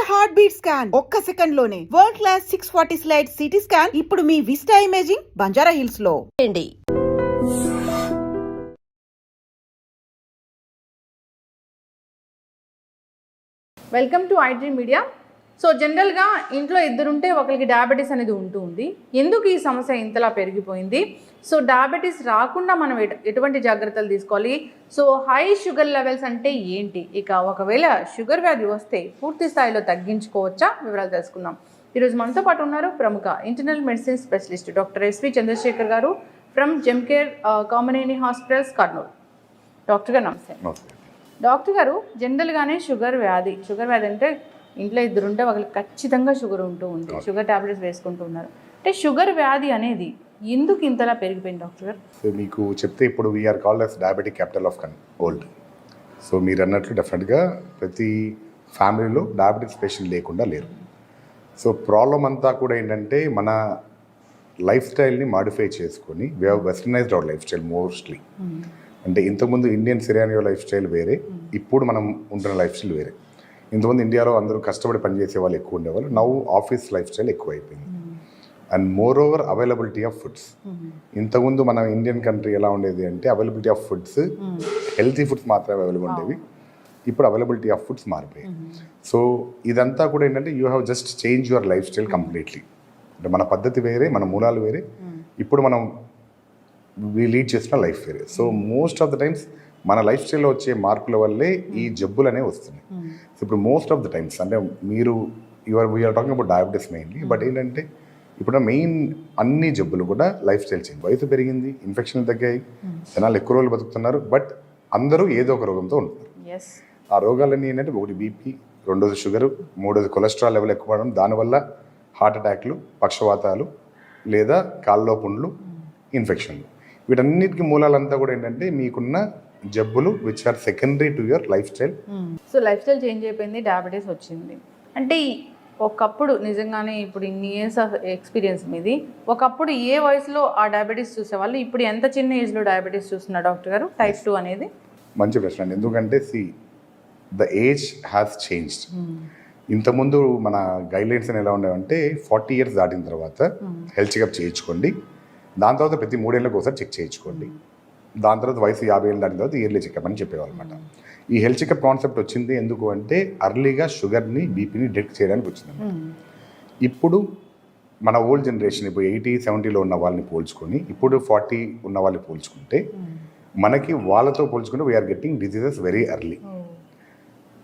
Heart beat scan ఒక్క second లోనే world class 640 slide CT scan ఇప్పుడు మీ విస్టా ఇమేజింగ్ బంజారా హిల్స్ లో. Welcome to iDream media. So జనరల్గా ఇంట్లో ఇద్దరుంటే ఒకరికి డయాబెటీస్ అనేది ఉంటుంది. ఎందుకు ఈ సమస్య ఇంతలా పెరిగిపోయింది? సో డయాబెటీస్ రాకుండా మనం ఎటువంటి జాగ్రత్తలు తీసుకోవాలి? సో హై షుగర్ లెవెల్స్ అంటే ఏంటి? ఇక ఒకవేళ షుగర్ వ్యాధి వస్తే పూర్తి స్థాయిలో తగ్గించుకోవచ్చా? వివరాలు తెలుసుకుందాం. ఈరోజు మనతో పాటు ఉన్నారు ప్రముఖ internal medicine specialist doctor S V Chandrasekhar గారు from Gemcare Kamineni hospitals, Kurnool. Doctor గారు నమస్తే. డాక్టర్ గారు, జనరల్గానే షుగర్ వ్యాధి అంటే ఇంట్లో ఇద్దరుంటే వాళ్ళకి ఖచ్చితంగా షుగర్ ఉంటూ ఉంది, షుగర్ ట్యాబ్లెట్స్ వేసుకుంటూ ఉన్నారు. అంటే షుగర్ వ్యాధి అనేది ఎందుకు ఇంతలా పెరిగిపోయింది డాక్టర్ గారు? సో మీకు చెప్తే ఇప్పుడు we're called us diabetic capital of world. So మీరు అన్నట్లు డెఫినెట్గా ప్రతి ఫ్యామిలీలో డయాబెటిక్స్ పేషెంట్ లేకుండా లేరు. సో ప్రాబ్లం అంతా కూడా ఏంటంటే మన లైఫ్ స్టైల్ని మాడిఫై చేసుకొని we have westernised our life style mostly. అంటే ఇంతకుముందు ఇండియన్ సిరానియో లైఫ్ స్టైల్ వేరే, ఇప్పుడు మనం ఉంటున్న లైఫ్ స్టైల్ వేరే. ఇంతకుముందు ఇండియాలో అందరూ కష్టపడి పనిచేసే వాళ్ళు ఎక్కువ ఉండేవాళ్ళు, నౌ ఆఫీస్ లైఫ్ స్టైల్ ఎక్కువ అయిపోయింది. And more over availability of foods. ఇంతకుముందు మన ఇండియన్ కంట్రీ ఎలా ఉండేది అంటే availability of foods, healthy foods మాత్రమే అవైలబుల్ ఉండేవి. ఇప్పుడు అవైలబిలిటీ ఆఫ్ ఫుడ్స్ మారిపోయాయి. సో ఇదంతా కూడా ఏంటంటే you have just change your life style completely. అంటే మన పద్ధతి వేరే, మన మూలాలు వేరే, ఇప్పుడు మనం లీడ్ చేసిన లైఫ్ వేరే. So most of the times మన లైఫ్ స్టైల్లో వచ్చే మార్పుల వల్లే ఈ జబ్బులు అనేవి వస్తున్నాయి. సో ఇప్పుడు మోస్ట్ ఆఫ్ ద టైమ్స్ అంటే మీరు we're talking about diabetes mainly, but ఏంటంటే ఇప్పుడు మెయిన్ అన్ని జబ్బులు కూడా లైఫ్ స్టైల్ చేంజ్. వయసు పెరిగింది, ఇన్ఫెక్షన్లు తగ్గాయి, జనాలు ఎక్కువ రోజులు బతుకుతున్నారు, బట్ అందరూ ఏదో ఒక రోగంతో ఉంటున్నారు. ఆ రోగాలన్నీ ఏంటంటే ఒకటి బీపీ, రెండోది షుగరు, మూడోది కొలెస్ట్రాల్ లెవెల్ ఎక్కువ అవడం, దానివల్ల హార్ట్ అటాక్లు, పక్షవాతాలు లేదా కాళ్ళలో పుండ్లు, ఇన్ఫెక్షన్లు. వీటన్నిటికీ మూలాలంతా కూడా ఏంటంటే మీకున్న జబ్బులు which are secondary to your lifestyle. So life style change అయిపోయింది, డయాబెటీస్ వచ్చింది. అంటే ఒకప్పుడు నిజంగానే ఇప్పుడు ఇన్ని ఇయర్స్ ఆఫ్ ఎక్స్పీరియన్స్ మీది, ఒకప్పుడు ఏ వయసులో ఆ డయాబెటీస్ చూసేవాళ్ళు, ఇప్పుడు ఎంత చిన్న ఏజ్లో డయాబెటీస్ చూస్తున్నారు డాక్టర్ గారు? టైప్ 2 అనేది మంచి ప్రశ్న అండి. ఎందుకంటే ద ఏజ్ హ్యాస్ చేంజ్డ్. ఇంతకుముందు మన గైడ్లైన్స్ అని ఎలా ఉండేవంటే 40 years దాటిన తర్వాత హెల్త్ చెకప్ చేయించుకోండి, దాని తర్వాత ప్రతి 3 ఏళ్ళకి ఒకసారి చెక్ చేయించుకోండి, దాని తర్వాత వయసు 50 ఏళ్ళు దాటిన తర్వాత ఇయర్లీ చెకప్ అని చెప్పేవాళ్ళు అనమాట. ఈ హెల్త్ చెకప్ కాన్సెప్ట్ వచ్చింది ఎందుకు అంటే అర్లీగా షుగర్ని, బీపీని డిటెక్ట్ చేయడానికి వచ్చింది. ఇప్పుడు మన ఓల్డ్ జనరేషన్ ఇప్పుడు 80-70లో ఉన్న వాళ్ళని పోల్చుకొని ఇప్పుడు 40 ఉన్న వాళ్ళని పోల్చుకుంటే మనకి వాళ్ళతో పోల్చుకుంటే we are getting diseases very early.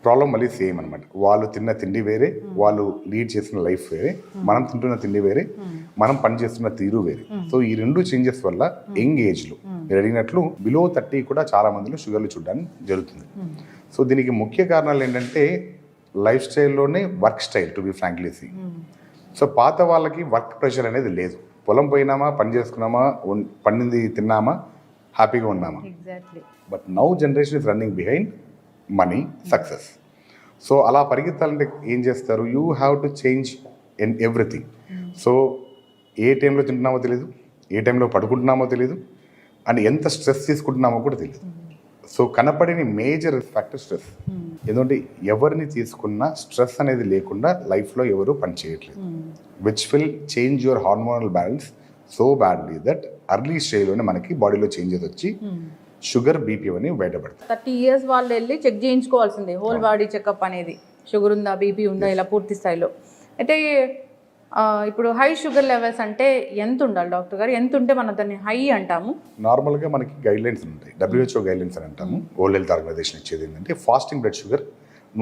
Problem మళ్ళీ సేమ్ అనమాట. వాళ్ళు తిన్న తిండి వేరే, వాళ్ళు లీడ్ చేసిన లైఫ్ వేరే, మనం తింటున్న తిండి వేరే, మనం పనిచేస్తున్న తీరు వేరే. సో ఈ రెండు చేంజెస్ వల్ల యంగ్ ఏజ్లో మీరు అడిగినట్లు బిలో 30 కూడా చాలా మందిలో షుగర్లు చూడడానికి జరుగుతుంది. సో దీనికి ముఖ్య కారణాలు ఏంటంటే లైఫ్ స్టైల్లోనే work style, to be frankly see. So పాత వాళ్ళకి వర్క్ ప్రెషర్ అనేది లేదు. పొలం పోయినామా, పని చేసుకున్నామా, పండింది తిన్నామా, హ్యాపీగా ఉన్నామా. But now generation is running behind money, success. So అలా పరిగెత్తాలంటే ఏం చేస్తారు? You have to change in everything. So ఏ టైంలో తింటున్నామో తెలియదు, ఏ టైంలో పడుకుంటున్నామో తెలియదు, అండ్ ఎంత స్ట్రెస్ తీసుకుంటున్నామో కూడా తెలియదు. సో కనపడిన మేజర్ ఫ్యాక్టర్ స్ట్రెస్. ఎందుకంటే ఎవరిని తీసుకున్నా స్ట్రెస్ అనేది లేకుండా లైఫ్లో ఎవరు పని చేయట్లేదు, which will change your hormonal balance so badly that early స్టేజ్లోనే మనకి బాడీలో చేంజెస్ వచ్చి షుగర్, బీపీ అని బయటపడతాయి. 30 years వాళ్ళు వెళ్ళి చెక్ చేయించుకోవాల్సిందే, హోల్ బాడీ చెకప్ అనేది. షుగర్ ఉందా, బీపీ ఉందా, ఇలా పూర్తి స్థాయిలో. అయితే ఇప్పుడు హై షుగర్ లెవెల్స్ అంటే ఎంత ఉండాలి డాక్టర్ గారు? ఎంత ఉంటే మనం దాన్ని హై అంటాము? నార్మల్గా మనకి గైడ్లైన్స్ ఉంటాయి, WHO గైడ్లైన్స్ అని అంటాము. వరల్డ్ హెల్త్ ఆర్గనైజేషన్ ఇచ్చేది ఏంటంటే ఫాస్టింగ్ బ్లడ్ షుగర్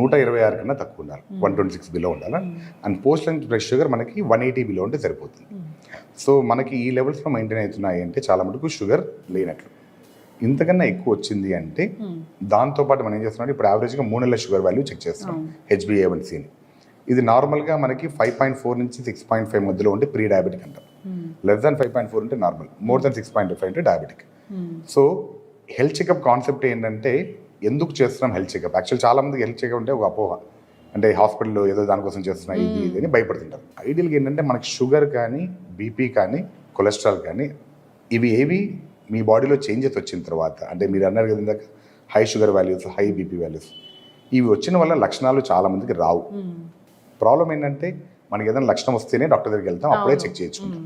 126 కన్నా తక్కువ ఉండాలి, 126 బిలో ఉండాలి. And post lunch blood sugar మనకి 180 బిలో ఉంటే సరిపోతుంది. సో మనకి ఈ లెవెల్స్లో మెయింటైన్ అవుతున్నాయి అంటే చాలా మటుకు షుగర్ లేనట్లు. ఇంతకన్నా ఎక్కువ వచ్చింది అంటే దాంతోపాటు మనం ఏం చేస్తున్నాం, ఇప్పుడు యావరేజ్గా 3 నెలల షుగర్ వాల్యూ చెక్ చేస్తున్నాం, HbA1cని. ఇది నార్మల్గా మనకి 5.4 నుంచి 6.5 మధ్యలో ఉంటే ప్రీ డయాబెటిక్ అంటాం. లెస్ దాన్ 5.4 ఉంటే నార్మల్, మోర్ దాన్ 6.5 అంటే diabetic. So health checkup concept ఏంటంటే ఎందుకు చేస్తున్నాం హెల్త్ చెకప్? యాక్చువల్ చాలా మందికి హెల్త్ చెకప్ అంటే ఒక అపోహ, అంటే హాస్పిటల్లో ఏదో దానికోసం చేస్తున్నా ఇది అని భయపడుతుంటారు. ఐడియల్గా ఏంటంటే మనకి షుగర్ కానీ, బీపీ కానీ, కొలెస్ట్రాల్ కానీ ఇవి ఏవి మీ బాడీలో చేంజెస్ వచ్చిన తర్వాత, అంటే మీరు అన్నారు కదా ఇందాక high sugar values, high BP values, ఇవి వచ్చిన వల్ల లక్షణాలు చాలా మందికి రావు. ప్రాబ్లం ఏంటంటే మనకి ఏదైనా లక్షణం వస్తేనే డాక్టర్ దగ్గరికి వెళ్తాం, అప్పుడే చెక్ చేయించుకుంటాం.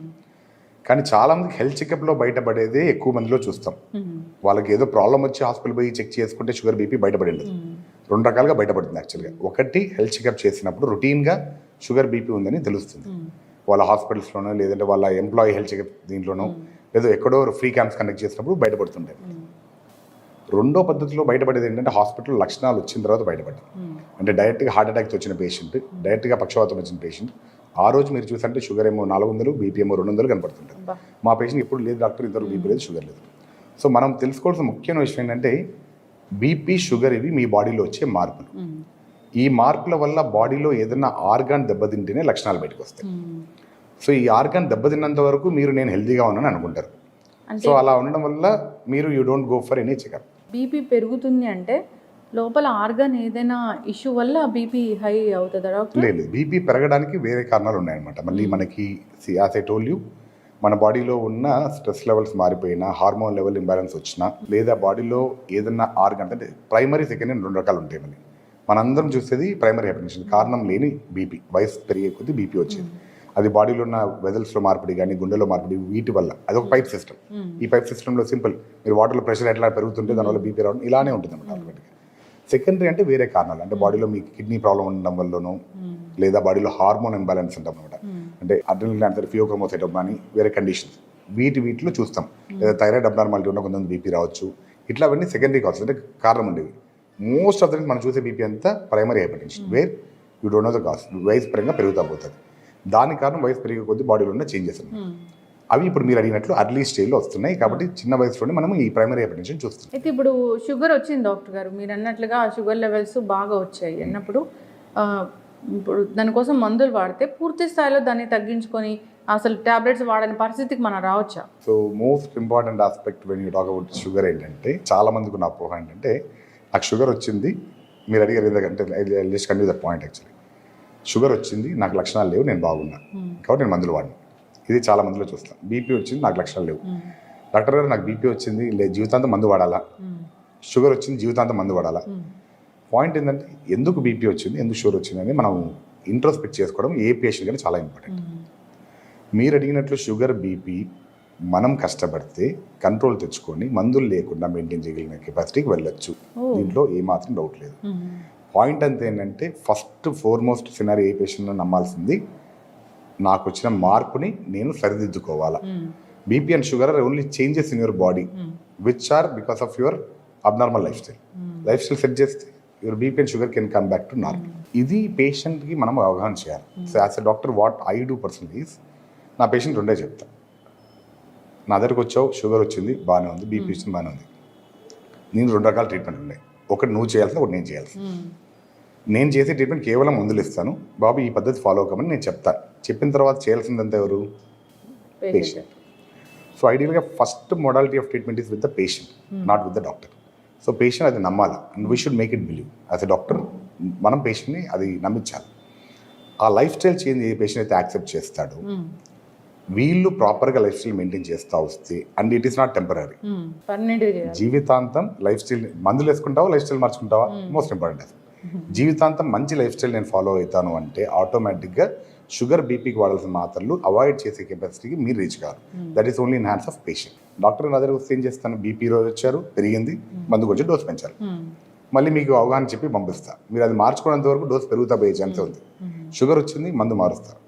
కానీ చాలా మందికి హెల్త్ చెకప్లో బయటపడేదే ఎక్కువ మందిలో చూస్తాం. వాళ్ళకి ఏదో ప్రాబ్లం వచ్చి హాస్పిటల్ పోయి చెక్ చేసుకుంటే షుగర్ బీపీ బయటపడింది. 2 రకాలుగా బయటపడుతుంది యాక్చువల్గా. ఒకటి హెల్త్ చెకప్ చేసినప్పుడు రొటీన్గా షుగర్ బీపీ ఉందని తెలుస్తుంది, వాళ్ళ హాస్పిటల్స్లోనో లేదంటే వాళ్ళ ఎంప్లాయీ హెల్త్ చెకప్ దీంట్లోనో లేదో ఎక్కడో ఫ్రీ క్యాంప్స్ కండక్ట్ చేసినప్పుడు బయటపడుతుంటాయి. రెండో పద్ధతిలో బయటపడేది ఏంటంటే హాస్పిటల్ లక్షణాలు వచ్చిన తర్వాత బయటపడ్డాయి. అంటే డైరెక్ట్గా హార్ట్ అటాక్ వచ్చిన పేషెంట్, డైరెక్ట్గా పక్షవాతం వచ్చిన పేషెంట్, ఆ రోజు మీరు చూసంటే షుగర్ ఏమో 400, బీపీ ఏమో 200 కనపడుతుంటుంది. మా పేషెంట్ ఇప్పుడు లేదు డాక్టర్, ఇద్దరు బీపీ లేదు, షుగర్ లేదు. సో మనం తెలుసుకోవాల్సిన ముఖ్యమైన విషయం ఏంటంటే బీపీ, షుగర్ ఇవి మీ బాడీలో వచ్చే మార్పులు. ఈ మార్పుల వల్ల బాడీలో ఏదైనా ఆర్గాన్ దెబ్బతింటేనే లక్షణాలు బయటకు వస్తాయి. సో ఈ ఆర్గాన్ దెబ్బతిన్నంత వరకు మీరు నేను హెల్తీగా ఉన్నాను అనుకుంటారు. సో అలా ఉండడం వల్ల మీరు you don't go for any checkup. BP పెరుగుతుంది అంటే లోపల ఆర్గాన్ ఏదైనా ఇష్యూ వల్ల బీపీ హై అవుతుందా డాక్టర్? లేదు, బీపీ పెరగడానికి వేరే కారణాలు ఉన్నాయన్నమాట. మళ్ళీ మనకి యాజ్ ఐ టోల్డ్ యూ, మన బాడీలో ఉన్న స్ట్రెస్ లెవెల్స్ మారిపోయినా, హార్మోన్ లెవెల్ ఇంబ్యాలెన్స్ వచ్చినా, లేదా బాడీలో ఏదన్నా ఆర్గాన్ అంటే ప్రైమరీ, సెకండరీ 2 రకాలు ఉంటాయి. మళ్ళీ మనందరం చూసేది ప్రైమరీ హైపర్టెన్షన్, కారణం లేని బీపీ, వయసు పెరిగే కొద్దీ బీపీ వచ్చేది. అది బాడీలో ఉన్న వెజల్స్లో మార్పిడి కానీ, గుండెలో మార్పిడి, వీటి వల్ల. అదొక పైప్ సిస్టమ్. ఈ పైప్ సిస్టంలో సింపుల్, మీరు వాటర్లో ప్రెషర్ ఎట్లా పెరుగుతుంటే దానివల్ల బీపీ రావడం ఇలానే ఉంటుంది అన్నమాట ఆటోమేటిక్గా. సెకండరీ అంటే వేరే కారణాలు, అంటే బాడీలో మీకు కిడ్నీ ప్రాబ్లం ఉండడం వల్లనో, లేదా బాడీలో హార్మోన్ ఇంబ్యాలెన్స్ ఉంటాం అనమాట. అంటే అడ్రినల్ గ్లాండ్, ఫియోక్రోమోసైటోమ్ కానీ వేరే కండిషన్స్, వీటిలో చూస్తాం. లేదా థైరాయిడ్ అబ్నార్మాలిటీ ఉన్న కొంతమంది బీపీ రావచ్చు. ఇట్లా అవన్నీ సెకండరీ కావచ్చు, అంటే కారణం ఉండేవి. మోస్ట్ ఆఫ్ ద మనం చూసే బీపీ అంతా primary hypertension, where you don't know the cause. వయసు పరంగా పెరుగుతా పోతుంది. దాని కారణం వయసు పెరిగే కొద్దీ బాడీలో ఉన్న చేంజెస్ ఉన్నాయి. అవి ఇప్పుడు మీరు అడిగినట్లు అర్లీ స్టేజ్లో వస్తున్నాయి. కాబట్టి చిన్న వయసులోనే మనం ఈ ప్రైమరీ హైపర్టెన్షన్ చూస్తాం. అయితే ఇప్పుడు షుగర్ వచ్చింది డాక్టర్ గారు, మీరు అన్నట్లుగా షుగర్ లెవెల్స్ బాగా వచ్చాయి అన్నప్పుడు ఇప్పుడు దానికోసం మందులు వాడితే పూర్తి స్థాయిలో దాన్ని తగ్గించుకొని అసలు టాబ్లెట్స్ వాడని పరిస్థితికి మనం రావచ్చా? So most important aspect when you talk about sugar ఏంటంటే, చాలా మందికి నా అపోహ ఏంటంటే, నాకు షుగర్ వచ్చింది, మీరు అడిగారు ఎందుకంటే just continue that point. Actually sugar వచ్చింది, నాకు లక్షణాలు లేవు, నేను బాగున్నా కాబట్టి నేను మందులు వాడినా. ఇది చాలా మందిలో చూస్తాను. బీపీ వచ్చింది, నాకు లక్షణాలు లేవు, డాక్టర్ గారు నాకు బీపీ వచ్చింది, జీవితాంతం మందు వాడాలా? షుగర్ వచ్చింది, జీవితాంతం మందు వాడాలా? పాయింట్ ఏంటంటే ఎందుకు బీపీ వచ్చింది, ఎందుకు షుగర్ వచ్చింది అని మనం ఇంట్రోస్పెక్ట్ చేసుకోవడం ఏ పేషెంట్ కానీ చాలా ఇంపార్టెంట్. మీరు అడిగినట్లు షుగర్, బీపీ మనం కష్టపడితే కంట్రోల్ తెచ్చుకొని మందులు లేకుండా మెయింటైన్ చేయగలిగిన కెపాసిటీకి వెళ్ళొచ్చు. దీంట్లో ఏమాత్రం డౌట్ లేదు. పాయింట్ అంతా ఏంటంటే ఫస్ట్ ఫోర్మోస్ట్ సినారీ ఏ పేషెంట్ను నమ్మాల్సింది, నాకు వచ్చిన మార్పుని నేను సరిదిద్దుకోవాలా. BP and sugar are only changes in your body which are because of your abnormal life style. Life style set చేస్తే your BP and sugar can come back to normal. ఇది పేషెంట్కి మనం అవగాహన చేయాలి. So as a doctor what I do personally is, నా patient రెండే చెప్తా. నా దగ్గరకు వచ్చావు, షుగర్ వచ్చింది, బాగానే ఉంది, బీపీ వచ్చింది, బాగానే ఉంది. నేను 2 రకాల ట్రీట్మెంట్ ఉన్నాయి. ఒకటి నువ్వు చేయాల్సింది, ఒకటి నేను చేయాల్సింది. నేను చేసే ట్రీట్మెంట్ కేవలం మందులు ఇస్తాను, బాబు ఈ పద్ధతి ఫాలో అవ్వమని నేను చెప్తాను. చెప్పిన తర్వాత చేయాల్సిందంతా ఎవరు? పేషెంట్. సో ఐడియల్గా first modality of treatment is with the patient, not with the doctor. So patient అది నమ్మాలి and we should make it believe. As a doctor మనం పేషెంట్ని అది నమ్మించాలి. ఆ లైఫ్ స్టైల్ చేంజ్ ఏ పేషెంట్ అయితే యాక్సెప్ట్ చేస్తాడో, వీళ్ళు ప్రాపర్గా లైఫ్ స్టైల్ మెయింటైన్ చేస్తూ వస్తే, and it is not temporary, జీవితాంతం లైఫ్ స్టైల్. మందులు వేసుకుంటావా, లైఫ్ స్టైల్ మార్చుకుంటావా, మోస్ట్ ఇంపార్టెంట్ అసలు. జీవితాంతం మంచి లైఫ్ స్టైల్ నేను ఫాలో అవుతాను అంటే ఆటోమేటిక్గా షుగర్, బీపీకి వాడాల్సిన మాత్రలు అవాయిడ్ చేసే కెపాసిటీకి మీరు రీచ్ కావాలి. That is only in hands of patient. Doctor నా దగ్గర వస్తే ఏం చేస్తాను, బీపీ రోజు వచ్చారు, పెరిగింది, మందుకు వచ్చి డోస్ పెంచాలి, మళ్ళీ మీకు అవగాహన చెప్పి పంపిస్తా. మీరు అది మార్చుకున్నంత వరకు డోస్ పెరుగుతా పోయే ఛాన్స్ ఉంది. షుగర్ వచ్చింది, మందు మారుస్తారు,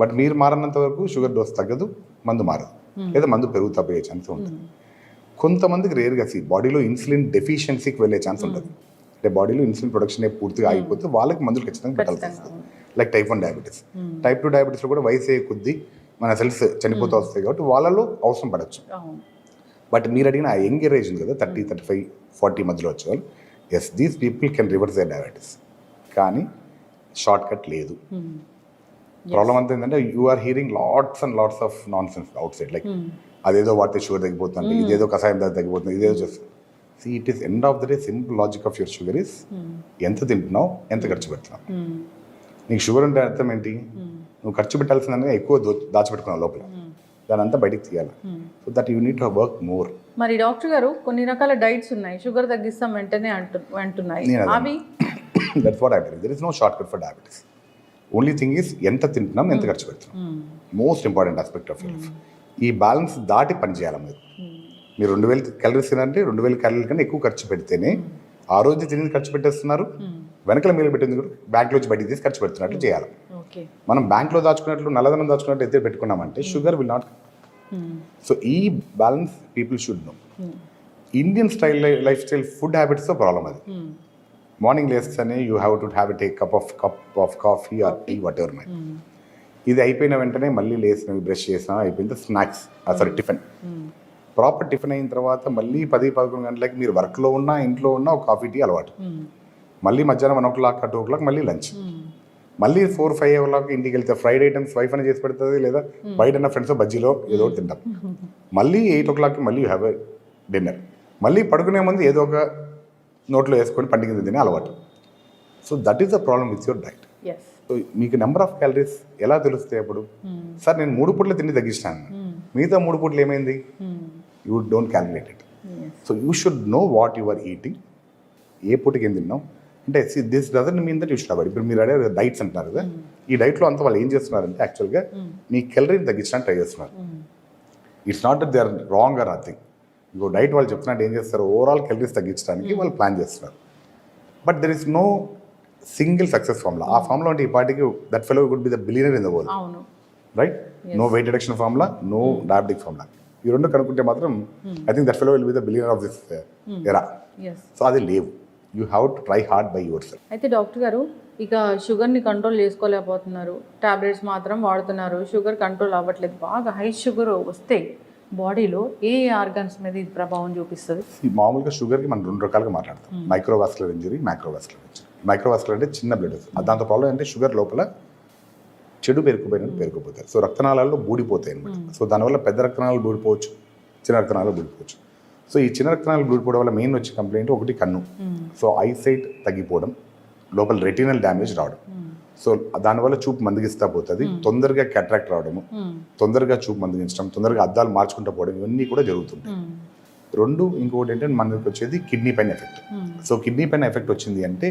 బట్ మీరు మారినంత వరకు షుగర్ డోస్ తగ్గదు, మందు మారదు, లేదా మందు పెరుగుతా పోయే ఛాన్స్ ఉంటుంది. కొంతమందికి రేర్గా బాడీలో ఇన్సులిన్ డెఫిషియన్సీకి వెళ్ళే ఛాన్స్ ఉంటుంది. అంటే బాడీలో ఇన్సులిన్ ప్రొడక్షన్ పూర్తిగా ఆగిపోతే వాళ్ళకి మందులు ఖచ్చితంగా పెట్టాల్సి వస్తుంది. Like type 1 diabetes. టైప్ 2 డయాబెటీస్లో కూడా వయసు కొద్దీ మన సెల్స్ చనిపోతూ వస్తాయి కాబట్టి వాళ్ళలో అవసరం పడవచ్చు. బట్ మీరు అడిగిన ఆ యంగ్ ఏజ్ ఉంది కదా, 30, 35, 40 మధ్యలో వచ్చేవాళ్ళు, yes these people can reverse the diabetes. కానీ షార్ట్ కట్ లేదు. ప్రాబ్లం అంతా ఏంటంటే you are hearing lots and lots of nonsense outside. Like అదేదో వాడితే షుగర్ తగ్గిపోతుంది, ఇదేదో కషాయం తగ్గిపోతుంది, ఇదేదో చేస్తుంది. See, it is end of the day, simple logic of your sugar is ఎంత తింటున్నావు, ఎంత ఖర్చు పెడుతున్నావు. నీకు షుగర్ అంటే అర్థం ఏంటి, నువ్వు ఖర్చు పెట్టాల్సిందనే ఎక్కువ దాచిపెట్టుకున్నావు లోపల, దాని అంతా బయటికి తీయాలి. So that you need to work more. మరి డాక్టర్ గారు కొన్ని రకాల డైట్స్ ఉన్నాయి, షుగర్ తగ్గిస్తాం వెంటనే అంటున్నాయి. అవి that's what I believe. There is no shortcut for diabetes. Only thing is ఎంత తింటున్నాం, ఎంత ఖర్చు పెడుతున్నాం. Most important aspect of life. ఈ బ్యాలెన్స్ దాటి పని చేయాలి మీరు 2000 క్యాలరీస్ తినంటే 2000 క్యాలరీల కన్నా ఎక్కువ ఖర్చు పెడితేనే ఆ రోజు తినేది ఖర్చు పెట్టేస్తున్నారు, వెనకల మీరు పెట్టింది కూడా బ్యాంక్లోంచి బయటికి తీసి ఖర్చు పెడుతున్నట్లు చేయాలి. మనం బ్యాంక్లో దాచుకున్నట్లు నల్లధనం దాచుకున్నట్టు అయితే పెట్టుకున్నామంటే షుగర్ విల్ నాట్. సో ఈ balance people should know. Indian style life style food హ్యాబిట్స్తో ప్రాబ్లం అది. మార్నింగ్ లేస్తేనే you have to have take cup of coffee or tea whatever may. ఇది అయిపోయిన వెంటనే మళ్ళీ లేసినవి బ్రష్ చేసినా అయిపోయింది snacks, sorry tiffin. Proper tiffin అయిన తర్వాత మళ్ళీ 10-11 గంటలకి మీరు వర్క్లో ఉన్నా ఇంట్లో ఉన్నా ఒక కాఫీ టీ అలవాటు. మళ్ళీ మధ్యాహ్నం 1 o'clock 2 o'clock మళ్ళీ లంచ్. మళ్ళీ 4-5 o'clock ఇంటికి వెళ్తే ఫ్రైడ్ ఐటమ్స్ వైఫ్ అని చేసి పెడుతుంది, లేదా బయట ఫ్రెండ్స్ బజ్జీలో ఏదో ఒకటి తింటాం. మళ్ళీ 8 o'clock మళ్ళీ యూ హ్యావ్ ఎ డిన్నర్. మళ్ళీ పడుకునే ముందు ఏదో ఒక నోట్లో వేసుకొని పండుగ తినే అలవాటు. So that is the problem with your diet. So మీకు నెంబర్ ఆఫ్ క్యాలరీస్ ఎలా తెలుస్తాయి అప్పుడు? సార్ నేను 3 పూట్ల తిండి తగ్గించాను, మిగతా 3 పూట్లు ఏమైంది? You don't calculate it. So you should know what you are eating. ఏ పూటకి ఏం తిన్నాం అంటే this doesn't mean that you should avoid. ఇప్పుడు మీరు అడే డైట్స్ అంటున్నారు కదా, ఈ డైట్లో అంతా వాళ్ళు ఏం చేస్తున్నారంటే యాక్చువల్గా మీ క్యాలరీని తగ్గించడానికి ట్రై చేస్తున్నారు. It's not that they are wrong or nothing. ఇంకో డైట్ వాళ్ళు చెప్తున్నట్టు ఏం చేస్తారు, ఓవరాల్ క్యాలరీస్ తగ్గించడానికి వాళ్ళు ప్లాన్ చేస్తున్నారు. But there is no single success formula. ఆ ఫార్ములా అంటే ఈ పార్టీకి that fellow would be the billionaire in the world, right? No weight reduction formula, no diabetic formula. ఈ రెండు కనుక్కుంటే మాత్రం I think that fellow will be the billionaire of this era. So అది లేవు. You have to try hard by yourself. అయితే doctor గారు ఇక షుగర్ని కంట్రోల్ చేసుకోలేకపోతున్నారు, టాబ్లెట్స్ మాత్రం వాడుతున్నారు, షుగర్ కంట్రోల్ అవ్వట్లేదు. బాగా హై షుగర్ వస్తే బాడీలో ఏ ఆర్గన్స్ మీద ఇది ప్రభావం చూపిస్తుంది? మామూలుగా షుగర్కి మనం 2 రకాలుగా మాట్లాడతాం, microvascular injury, microvascular injury. Microvascular అంటే చిన్న బ్లడ్. దాంతో ప్రాబ్లం అంటే షుగర్ లోపల చెడు పేరుకుపోతాయి. సో రక్తనాళాల్లో బూడిపోతాయి అనమాట. సో దానివల్ల పెద్ద రక్తనాళాలు బూడిపోవచ్చు, చిన్న రక్తనాళాలు బూడిపోవచ్చు. సో ఈ చిన్న రక్తనాళాలు బూడిపోవడం వల్ల మెయిన్ వచ్చే కంప్లైంట్ ఒకటి కన్ను. సో ఐసైట్ తగ్గిపోవడం, లోపల రెటినల్ డ్యామేజ్ రావడం. సో దానివల్ల చూపు మందగిస్తా పోతుంది, తొందరగా క్యాట్రాక్ట్ రావడము, తొందరగా చూపు మందగించడం, తొందరగా అద్దాలు మార్చుకుంటూ పోవడం, ఇవన్నీ కూడా జరుగుతుంటాయి. 2 ఇంకొకటి ఏంటంటే మనకి వచ్చేది కిడ్నీ పైన ఎఫెక్ట్. సో కిడ్నీ పైన ఎఫెక్ట్ వచ్చింది అంటే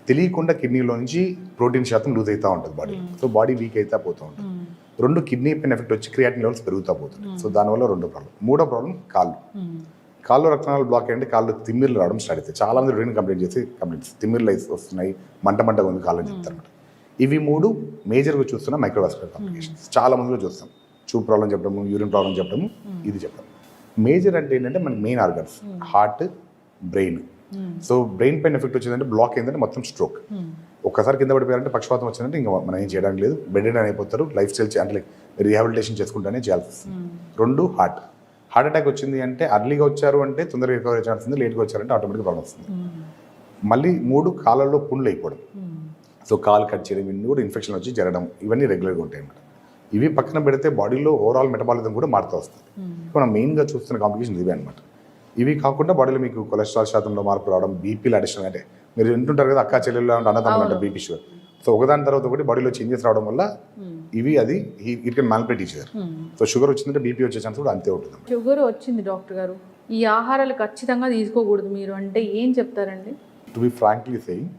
తెలియకుండా కిడ్నీలో నుంచి ప్రోటీన్ శాతం లూజ్ అవుతూ ఉంటుంది బాడీ. సో బాడీ వీక్ అవుతా పోతూ ఉంటుంది. 2 కిడ్నీ పైన ఎఫెక్ట్ వచ్చి క్రియాటిన్ లెవెల్స్ పెరుగుతూ పోతుంది. సో దానివల్ల 2 ప్రాబ్లం. 3వ ప్రాబ్లం కాళ్ళు రక్తనాళాలు బ్లాక్ అయ్యండి, కాళ్ళు తిమ్మిర్లు రావడం స్టార్ట్ అవుతాయి. చాలా మంది యూరిన్ కంప్లైంట్స్ తిమ్మిర్లు వస్తున్నాయి, మంటగా ఉంది కాళ్ళని చెప్తారు. ఇవి 3 మేజర్గా చూస్తున్న మైక్రోవాస్కులర్ కాంప్లికేషన్స్. చాలా మందిలో చూస్తాం, చూపు ప్రాబ్లం చెప్పడము, యూరిన్ ప్రాబ్లం చెప్పడము, ఇది చెప్పడం. మేజర్ అంటే ఏంటంటే మనకి main organs heart, brain. So brain పైన ఎఫెక్ట్ వచ్చిందంటే బ్లాక్ అయిందంటే మొత్తం స్ట్రోక్. ఒక్కసారి కింద పడిపోయారంటే పక్షపాతం వచ్చిందంటే ఇంకా మనం ఏం చేయడానికి లేదు, బెడ్ రిడన్ అయిపోతారు. లైఫ్ స్టైల్ అంటే రీహాబిలిటేషన్ చేసుకుంటానే చేయాల్సి వస్తుంది. 2 హార్ట్ అటాక్ వచ్చింది అంటే అర్లీగా వచ్చారు అంటే తొందరగా రికవరీ ఛాన్స్ ఉంది, లేట్గా వచ్చారంటే ఆటోమేటిక్గా ప్రాబ్లం వస్తుంది. మళ్ళీ 3 కాళ్ళల్లో పుండ్లు అయిపోవడం. సో కాలు కట్ చేయడం, ఇవన్నీ కూడా ఇన్ఫెక్షన్ వచ్చి జరగడం, ఇవన్నీ రెగ్యులర్గా ఉంటాయి అన్నమాట. ఇవి పక్కన పెడితే బాడీలో ఓవరాల్ మెటబాలిజం కూడా మారుతూ వస్తుంది. మనం మెయిన్గా చూస్తున్న కాంప్లికేషన్స్ ఇవే అనమాట. ఇవి కాకుండా బాడీలో మీకు కొలెస్ట్రాల్ శాతంలో మార్పు రావడం, బీపీలు అడిషన్, అంటే మీరు వింటుంటారు కదా అక్క చెల్లెళ్ళు అన్నదమ్ములు అంటే బీపీ షుగర్. సో ఒకదాని తర్వాత ఒకటి బాడీలో చేంజెస్ రావడం వల్ల అది it can manipulate each other. So sugar వచ్చిందంటే బీపీ వచ్చే ఛాన్స్ కూడా అంతే ఉంటుంది. షుగర్ వచ్చింది డాక్టర్ గారు, ఈ ఆహారాలు ఖచ్చితంగా తీసుకోకూడదు మీరు అంటే ఏం చెప్తారండి? To be frankly saying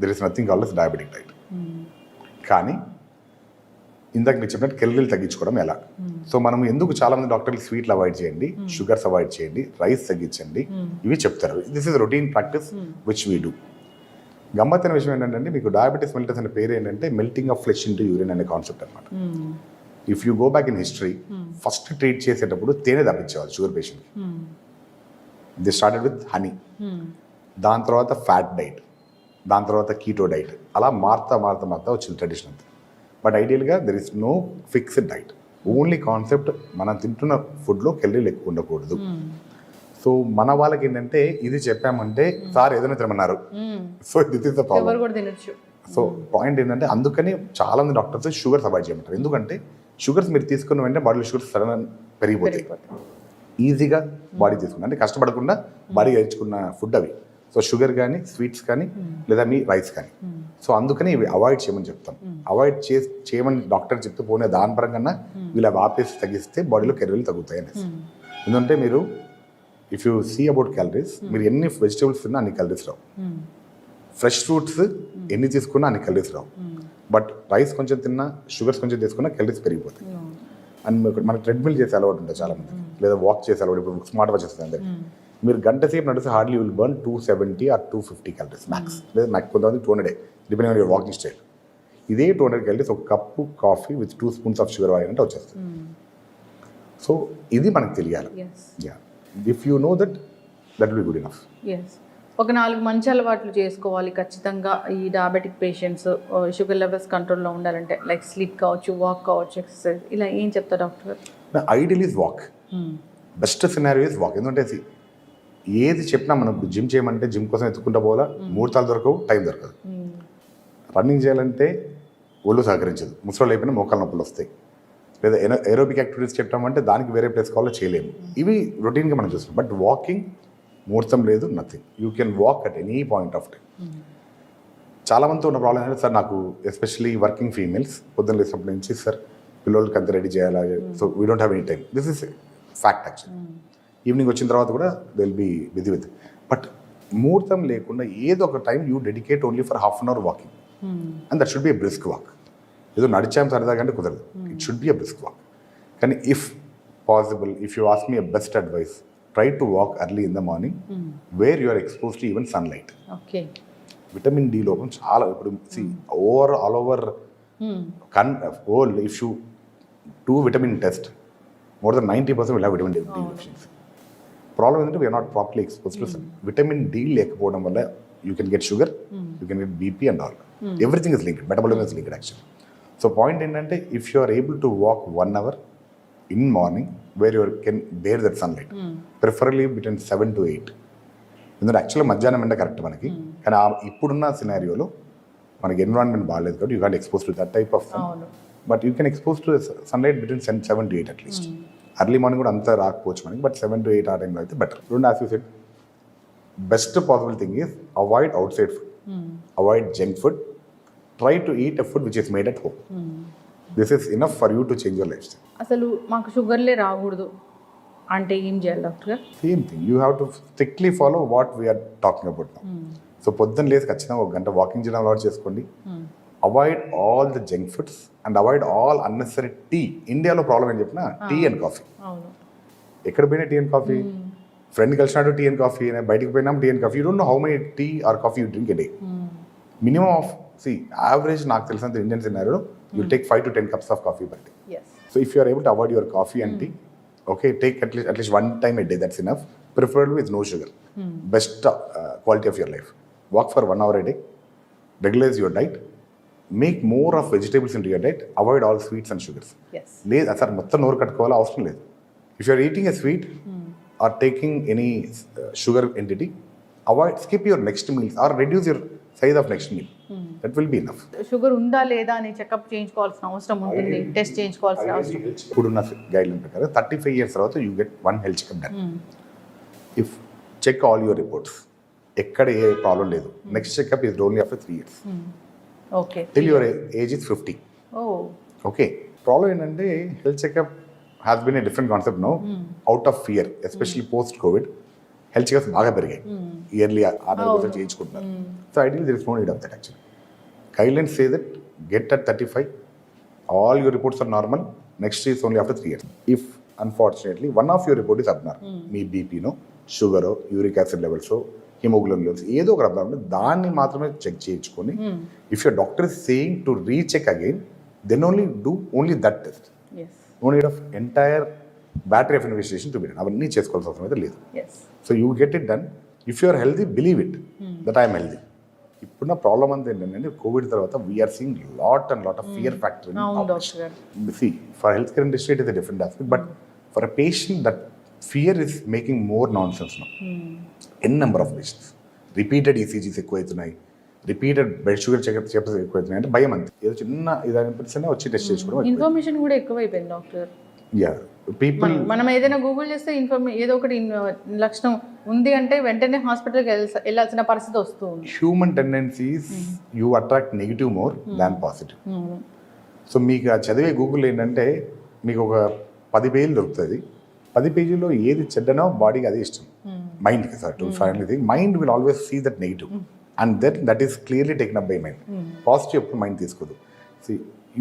there is nothing called as diabetic diet. కానీ ఇందాక మీరు చెప్పినట్టు కెలరీలు తగ్గించుకోవడం ఎలా? సో మనం ఎందుకు చాలా మంది డాక్టర్లు స్వీట్లు అవాయిడ్ చేయండి, షుగర్స్ అవాయిడ్ చేయండి, రైస్ తగ్గించండి ఇవి చెప్తారు. This is routine practice which we do. గమ్మత్తైన విషయం ఏంటంటే మీకు డయాబెటీస్ మెల్టస్ అనే పేరు ఏంటంటే melting of flesh into urine అనే కాన్సెప్ట్ అనమాట. If you go back in history, first treat చేసేటప్పుడు తేనె తప్పించేవాళ్ళు షుగర్ పేషెంట్కి. ది స్టార్టెడ్ విత్ హనీ, దాని తర్వాత ఫ్యాట్ డైట్, దాని తర్వాత కీటో డైట్, అలా మారుతా వచ్చింది ట్రెడిషన్ అంతా. బట్ ఐడియల్గా there is no fixed diet. Only concept మనం తింటున్న ఫుడ్లో కెలరీలు ఎక్కువ ఉండకూడదు. సో మన వాళ్ళకి ఏంటంటే ఇది చెప్పామంటే సార్ ఏదైనా తినమన్నారు, so this is the problem. So point ఏంటంటే అందుకని చాలా మంది డాక్టర్స్ షుగర్స్ అవాయిడ్ చేయమంటారు. ఎందుకంటే షుగర్స్ మీరు తీసుకున్న వెంటనే బాడీలో షుగర్స్ సడన్ పెరిగిపోతాయి. ఈజీగా బాడీ తీసుకున్న అంటే కష్టపడకుండా బాడీ నేర్చుకున్న ఫుడ్ అవి. సో షుగర్ కానీ, స్వీట్స్ కానీ, లేదా మీ రైస్ కానీ. సో అందుకని ఇవి అవాయిడ్ చేయమని చెప్తాం. అవాయిడ్ చేయమని డాక్టర్ చెప్తూ పోనే దాని పరంగా వీళ్ళు అవి ఆపేసి తగ్గిస్తే బాడీలో కెలరీలు తగ్గుతాయి అనేసి. ఎందుకంటే మీరు if you see about calories, మీరు ఎన్ని వెజిటేబుల్స్ తిన్నా అన్ని క్యాలరీస్ రావు. ఫ్రెష్ ఫ్రూట్స్ ఎన్ని తీసుకున్నా అన్ని క్యాలరీస్ రావు. బట్ రైస్ కొంచెం తిన్నా, షుగర్స్ కొంచెం తీసుకున్నా క్యాలరీస్ పెరిగిపోతాయి. అండ్ మనకి ట్రెడ్మిల్ చేసే అలవాటు ఉంటుంది చాలా మంది, లేదా వాక్ చేసే అలవాటు. ఇప్పుడు స్మార్ట్ వాచ్ వస్తుంది అందరికి. మీరు గంట సేపు నడిస్తే hardly will burn 270 or 250 calories max, లేదా నాకు కొంతమంది 200 depending on your walking style. ఇదే 200 క్యాలరీస్ ఒక cup coffee with 2 spoons of sugar వాడినంటే వచ్చేస్తుంది. సో ఇది మనకు తెలియాలి. Yeah, if you know that will be good enough. ఒక 4 మంచి అలవాట్లు చేసుకోవాలి ఖచ్చితంగా ఈ డయాబెటిక్ పేషెంట్స్ షుగర్ లెవెల్స్ కంట్రోల్లో ఉండాలంటే, లైక్ స్లీప్ కావచ్చు, వాక్ కావచ్చు, ఎక్సర్సైజ్, ఇలా ఏం చెప్తారు doctor? Ideal is walk. Best scenario is walk. ఎందుకంటే ఏది చెప్పినా మనం జిమ్ చేయమంటే జిమ్ కోసం ఎత్తుకుంటా పోవాలా, ముహూర్తాలు దొరకవు, టైం దొరకదు. రన్నింగ్ చేయాలంటే ఒళ్ళు సహకరించదు, ముసలు అయిపోయినా మోకాలు నొప్పులు వస్తాయి. లేదా ఏరోబిక్ యాక్టివిటీస్ చెప్పామంటే దానికి వేరే ప్లేస్ కావాలో చేయలేము. ఇవి రొటీన్గా మనం చూస్తాం. బట్ వాకింగ్ ముహూర్తం లేదు, nothing. You can walk at any point of time. చాలా మందితో ఉన్న ప్రాబ్లం ఏంటంటే, సార్ నాకు ఎస్పెషల్లీ వర్కింగ్ ఫీమేల్స్ పొద్దున్న లేచినప్పటి నుంచి సార్ పిల్లలకి అంత రెడీ చేయాలి, so we don't have any time. This is fact actually. Evening వచ్చిన తర్వాత కూడా they will be busy with. But ముహూర్తం లేకుండా ఏదో ఒక time you dedicate only for half an hour walking, and that should be a brisk walk. ఏదో నడిచాం సరదాగా అంటే కుదరదు, it should be a brisk walk. కానీ if possible, if you ask me a best advice, try to walk early in the morning where you are exposed to even sunlight. Okay. Vitamin D లోపం చాలా. ఇప్పుడు see all over world, if you do vitamin test, more than 90% will have vitamin D deficiency. Problem ఏంటంటే we are not properly exposed to sun. Vitamin D లేకపోవడం వల్ల you can get sugar, you can get BP and all. Everything is linked, metabolism is linked actually. So point ఏంటంటే, if you are able to walk 1 hour in morning where you can bear that sunlight, preferably between 7 to 8. ఎందుకంటే యాక్చువల్గా మధ్యాహ్నం ఎండ correct మనకి, కానీ ఇప్పుడున్న సినారియోలో మనకి environment బాగాలేదు కాబట్టి you can't expose to that type of sun. But you can expose to sunlight between 7 to 8 at least. Early morning కూడా అంతా రాకపోవచ్చు మనకి, బట్ 7 to 8 ఆ టైంలో అయితే బెటర్. రెండు as you said, best possible thing is avoid outside food, avoid junk food, try to eat a food which is made at home. This is enough for you to change your lifestyle. అసలు మాకు షుగర్లే రాకూడదు అంటే ఏం చేయాలి doctor? Same thing, you have to strictly follow what we are talking about now. So పొద్దున్న లేసి ఖచ్చితంగా 1 గంట వాకింగ్ చేయడం అలవాటు చేసుకోండి. Avoid all the junk foods and avoid all unnecessary tea. ఇండియాలో ప్రాబ్లం ఏం చెప్పినా టీ అండ్ కాఫీ. ఎక్కడ పోయినా టీ అండ్ కాఫీ, ఫ్రెండ్ కలిసినట్టు టీ అండ్ కాఫీ, బయటికి పోయినా tea and coffee. You don't know how many tea or coffee you drink a day. Minimum of average నాకు తెలిసినంత ఇండియన్ సినారియోలో you take 5 to 10 cups of coffee per day. Yes. So if you are able to avoid your coffee and tea, okay, take at least 1 time a day, that's enough, preferably with no sugar. Best quality of your life. Walk for 1 hour a day, regularize your diet, make more of vegetables into your diet, avoid all sweets and sugars. Yes. లేదు sir మొత్తం నోరు కట్టుకోవాలా అవసరం లేదు. If you are eating a sweet or taking any sugar entity, skip your next meals or reduce your size of next meal. That will be enough. Sugar ఉందా లేదా అని checkup చేయించుకోవాల్సిన అవసరం ఉంటుంది, టెస్ట్ చేయించుకోవాల్సిన అవసరం. ఇప్పుడున్న గైడ్లైన్ ప్రకారం 35 years తర్వాత you get 1 health checkup done. If check all your reports, ఎక్కడ ఏ ప్రాబ్లం లేదు, next checkup is only after 3 years. Okay, till your age is 50. Okay, problem ఏంటంటే health checkup has been a different concept now, out of fear, especially post covid. Health checkups బాగా పెరిగాయి, yearly 6 చేయించుకుంటున్నారు. So ideally there is no need of that actually. Guidelines say that get at 35, all your reports are normal, next is only after 3 years. If unfortunately one of your report is abnormal, మీ BP no, sugar, uric acid levels, haemoglobin levels ఏదో ఒక abnormal, దాన్ని మాత్రమే check చేయించుకొని, if your doctor is saying to recheck again, then only do only that test. No need of entire battery of investigation to be done. అవన్నీ చేసుకోవాల్సిన అవసరం అయితే లేదు. So you get it done. If you are healthy, believe it that I'm healthy. ఇప్పుడున్న problem అంతా ఏంటంటే, COVID తర్వాత we are seeing lot and lot of fear factor. For health care industry it is a different aspect, but for a patient that fear is making more non sense now. N number of patients repeated ECGs ఎక్కువవుతున్నాయి, repeated blood sugar checkups ఎక్కువవుతున్నాయి. అంటే భయం అంతే, ఏదో చిన్న ఇది అనిపిస్తేనే వచ్చి test చేసుకోవడం. ఇన్ఫర్మేషన్ కూడా ఎక్కువైపోయింది డాక్టర్. యా, పీపుల్ మనం ఏదైనా గూగుల్ చేస్తే ఏదో ఒకటి లక్షణం ఉంది అంటే వెంటనే హాస్పిటల్కి వెళ్ళాల్సిన పరిస్థితి వస్తుంది. Human tendencies you attract negative more than positive. So మీకు ఆ చదివే గూగుల్ ఏంటంటే, మీకు ఒక 10 పేజీలు దొరుకుతుంది. 10 పేజీలో ఏది చెడ్డనో బాడీకి అదే ఇష్టం, మైండ్కి. Sir to final thing, mind will always see that negative and that is clearly taken up by mind. Positive ఎప్పుడు మైండ్ తీసుకోదు. See,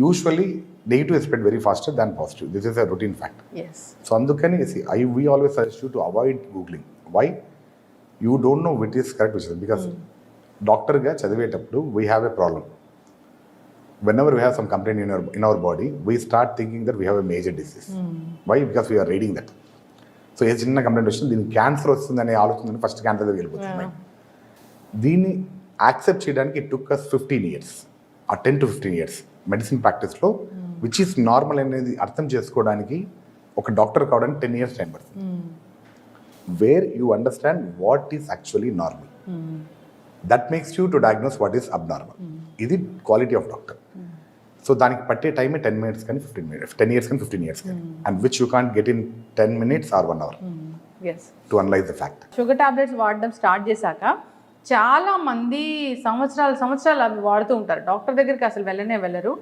usually negative is spread very faster than positive. This is a routine fact. Yes So అందుకని see, we always suggest you to avoid googling. Why? You don't know which is correct, which is because డాక్టర్గా చదివేటప్పుడు we have a problem. Whenever we have some complaint in our body, we start thinking that we have a major disease. Why? Because we are reading that. So ఏ చిన్న complaint వచ్చింది దీనికి cancer వస్తుందనే ఆలోచన first cancer దగ్గర వెళ్ళిపోతుంది. దీన్ని accept చేయడానికి ఇట్ టుక్ అస్ 15 years ఆ 10 to 15 years మెడిసిన్ ప్రాక్టీస్లో విచ్ ఈస్ నార్మల్ అనేది అర్థం చేసుకోవడానికి ఒక డాక్టర్ కావడానికి 10 years టైం పడుతుంది. Where you understand what is actually normal, that makes you to diagnose what is abnormal. ఇది క్వాలిటీ ఆఫ్ డాక్టర్. సో దానికి పట్టే టైమే 10 minutes కానీ 15 minutes, 10 years కానీ 15 years కానీ, and which you can't get in 10 minutes or 1 hour yes to analyse the fact. Sugar tablets వాడడం start చేశాక చాలా మంది సంవత్సరాలు అవి వాడుతూ ఉంటారు, డాక్టర్ దగ్గరికి అసలు వెళ్ళరు.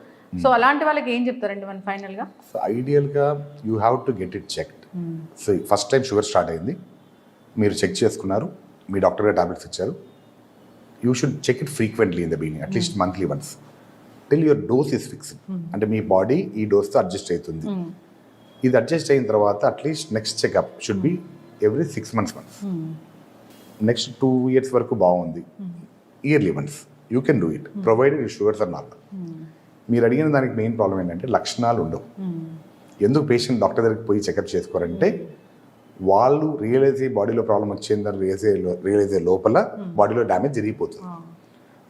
సో అలాంటి వాళ్ళకి ఏం చెప్తారండి మన ఫైనల్గా? సో ఐడియల్గా you have to get it checked. So first time sugar start అయింది, మీరు చెక్ చేసుకున్నారు, మీ డాక్టర్ గారు టాబ్లెట్స్ ఇచ్చారు. You should check it frequently in the beginning, at least monthly once, till your dose is fixed. అంటే మీ body ఈ డోస్తో adjust అవుతుంది. ఇది అడ్జస్ట్ అయిన తర్వాత at least next checkup should be every 6 months once. Next 2 years వరకు బాగుంది, yearly once you can do it provided you sugars are normal. మీరు అడిగిన దానికి మెయిన్ ప్రాబ్లం ఏంటంటే లక్షణాలు ఉండవు. ఎందుకు పేషెంట్ డాక్టర్ దగ్గరికి పోయి చెకప్ చేసుకోరంటే వాళ్ళు రియలైజ్ అయ్యి బాడీలో ప్రాబ్లం వచ్చిందని రియలైజ్ అయ్యే లోపల బాడీలో డ్యామేజ్ జరిగిపోతుంది.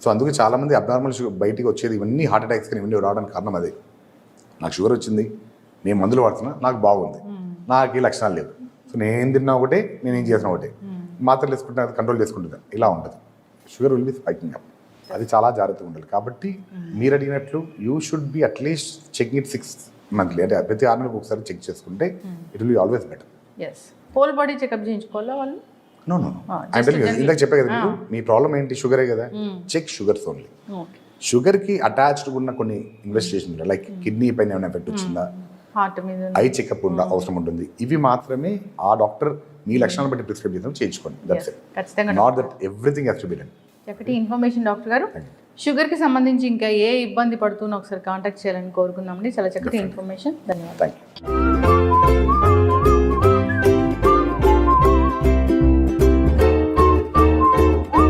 సో అందుకే చాలామంది అబ్నార్మల్ షుగర్ బయటికి వచ్చేది ఇవన్నీ హార్ట్ అటాక్స్ కానీ ఇవన్నీ రావడానికి కారణం అదే. నాకు షుగర్ వచ్చింది, నేను మందులు వాడుతున్నా, నాకు బాగుంది, నాకు ఈ లక్షణాలు లేవు, సో నేను తిన్నా ఒకటే, నేను ఏం చేసినా ఒకటే, మాత్రలు వేసుకుంటే అది కంట్రోల్ చేసుకుంటుంది, ఇలా ఉంటుంది. Sugar will be spiking up. అది చాలా జాగ్రత్తగా ఉండాలి. కాబట్టి మీరు అడిగినట్లు you should be at least checking it 6 monthly, అంటే ప్రతి 6 నెలలకు ఒకసారి చెక్ చేసుకుంటే it will be always better. Yes, whole body checkup చేయించుకోవాలా వాళ్ళు? నో ఇందాక చెప్పే కదా మీకు, మీ ప్రాబ్లం ఏంటి? షుగరే కదా, చెక్ షుగర్స్ ఓన్లీ. షుగర్కి అటాచ్డ్ ఉన్న కొన్ని ఇన్వెస్టిగేషన్ లైక్ కిడ్నీ పైన ఏమైనా ఎఫెక్ట్ వచ్చిందా, హార్ట్ మీద ఐ చెకప్ అవసరం ఉంటుంది. ఇవి మాత్రమే ఆ డాక్టర్ మీ లక్షణాలు బట్టి ప్రిస్క్రైబ్ చేద్దాం, చేయించుకోండి. దట్స్ ఇట్, ఖచ్చితంగా. Not that everything has to be done. చక్కటి ఇన్ఫర్మేషన్ డాక్టర్ గారు. షుగర్కి సంబంధించి ఇంకా ఏ ఇబ్బంది పడుతున్నా ఒకసారి కాంటాక్ట్ చేయాలని కోరుకుందామండి. చాలా చక్కటి ఇన్ఫర్మేషన్. ధన్యవాదాలు. Thank you.